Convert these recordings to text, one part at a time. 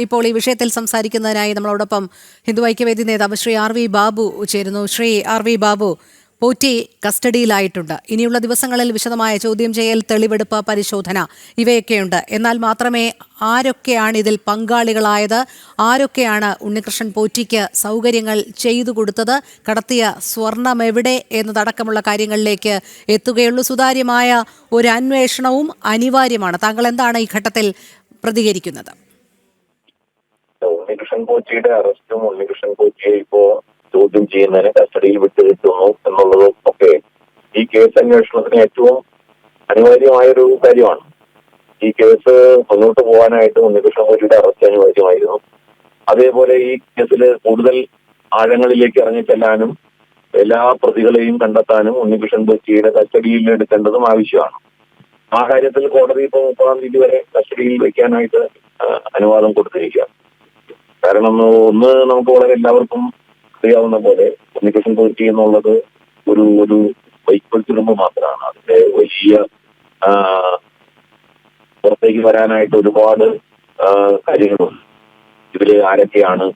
ഇപ്പോൾ ഈ വിഷയത്തിൽ സംസാരിക്കുന്നതിനായി നമ്മളോടൊപ്പം ഹിന്ദു ഐക്യവേദി നേതാവ് ശ്രീ ആർ വി ബാബു ചേരുന്നു. ശ്രീ ആർ വി ബാബു, പോറ്റി കസ്റ്റഡിയിലായിട്ടുണ്ട്. ഇനിയുള്ള ദിവസങ്ങളിൽ വിശദമായ ചോദ്യം ചെയ്യൽ, തെളിവെടുപ്പ്, പരിശോധന ഇവയൊക്കെയുണ്ട്. എന്നാൽ മാത്രമേ ആരൊക്കെയാണ് ഇതിൽ പങ്കാളികളായത്, ആരൊക്കെയാണ് ഉണ്ണികൃഷ്ണൻ പോറ്റിക്ക് സൗകര്യങ്ങൾ ചെയ്തു കൊടുത്തത്, കടത്തിയ സ്വർണം എവിടെ എന്നതടക്കമുള്ള കാര്യങ്ങളിലേക്ക് എത്തുകയുള്ളൂ. സുതാര്യമായ ഒരു അന്വേഷണവും അനിവാര്യമാണ്. താങ്കൾ എന്താണ് ഈ ഘട്ടത്തിൽ പ്രതികരിക്കുന്നത്? ഉണ്ണികൃഷ്ണൻ പോറ്റിയുടെ അറസ്റ്റും ഉണ്ണികൃഷ്ണൻ പോറ്റിയെ ഇപ്പോ ചോദ്യം ചെയ്യുന്നതിന് കസ്റ്റഡിയിൽ വിട്ടുകിട്ടുന്നു എന്നുള്ളതും ഒക്കെ ഈ കേസ് അന്വേഷണത്തിന് ഏറ്റവും അനിവാര്യമായ ഒരു കാര്യമാണ്. ഈ കേസ് മുന്നോട്ട് പോകാനായിട്ട് ഉണ്ണികൃഷ്ണൻ പോറ്റിയുടെ അറസ്റ്റ് അനിവാര്യമായിരുന്നു. അതേപോലെ ഈ കേസിൽ കൂടുതൽ ആഴങ്ങളിലേക്ക് ഇറങ്ങി ചെല്ലാനും എല്ലാ പ്രതികളെയും കണ്ടെത്താനും ഉണ്ണികൃഷ്ണൻ പോറ്റിയുടെ കസ്റ്റഡിയിൽ എടുക്കേണ്ടതും ആവശ്യമാണ്. ആ കാര്യത്തിൽ കോടതി ഇപ്പോൾ 30-ാം തീയതി വരെ കസ്റ്റഡിയിൽ വെക്കാനായിട്ട് അനുവാദം കൊടുത്തിരിക്കുക. കാരണം ഒന്ന്, നമുക്ക് വളരെ എല്ലാവർക്കും അറിയാവുന്ന പോലെ ഉണ്ണികൃഷ്ണൻ പോറ്റി എന്നുള്ളത് ഒരു വൈക്കോൽ തുരുമ്പ് മാത്രമാണ്. അതിന്റെ വലിയ പുറത്തേക്ക് വരാനായിട്ട് ഒരുപാട് കാര്യങ്ങളുണ്ട്. ഇതില് ആരൊക്കെയാണ്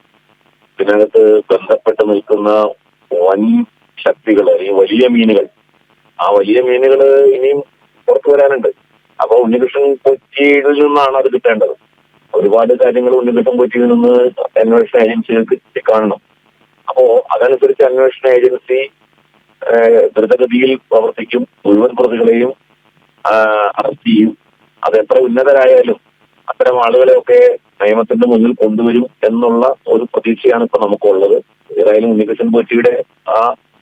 ഇതിനകത്ത് ബന്ധപ്പെട്ട് നിൽക്കുന്ന വൻ ശക്തികൾ, അല്ലെങ്കിൽ വലിയ മീനുകൾ, ആ വലിയ മീനുകൾ ഇനിയും പുറത്തു വരാനുണ്ട്. അപ്പൊ ഉണ്ണികൃഷ്ണൻ പോറ്റിയിൽ നിന്നാണ് അത് കിട്ടേണ്ടത്. ഒരുപാട് കാര്യങ്ങൾ ഉണ്ണികൃഷ്ണൻ പോറ്റിയിൽ നിന്ന് അന്വേഷണ ഏജൻസികൾക്ക് കാണണം. അപ്പോ അതനുസരിച്ച് അന്വേഷണ ഏജൻസി ദ്രുതഗതിയിൽ പ്രവർത്തിക്കും, മുഴുവൻ പ്രതികളെയും അറസ്റ്റ് ചെയ്യും. അത് എത്ര ഉന്നതരായാലും അത്തരം ആളുകളെയൊക്കെ നിയമത്തിന്റെ മുന്നിൽ കൊണ്ടുവരും എന്നുള്ള ഒരു പ്രതീക്ഷയാണ് ഇപ്പൊ നമുക്കുള്ളത്. ഏതായാലും ഉണ്ണികൃഷ്ണൻ പോറ്റിയുടെ ആ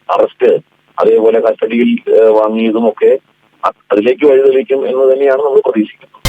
അറസ്റ്റ്, അതേപോലെ കസ്റ്റഡിയിൽ വാങ്ങിയതും ഒക്കെ അതിലേക്ക് വഴിതെളിക്കും എന്ന് തന്നെയാണ് നമ്മൾ പ്രതീക്ഷിക്കുന്നത്.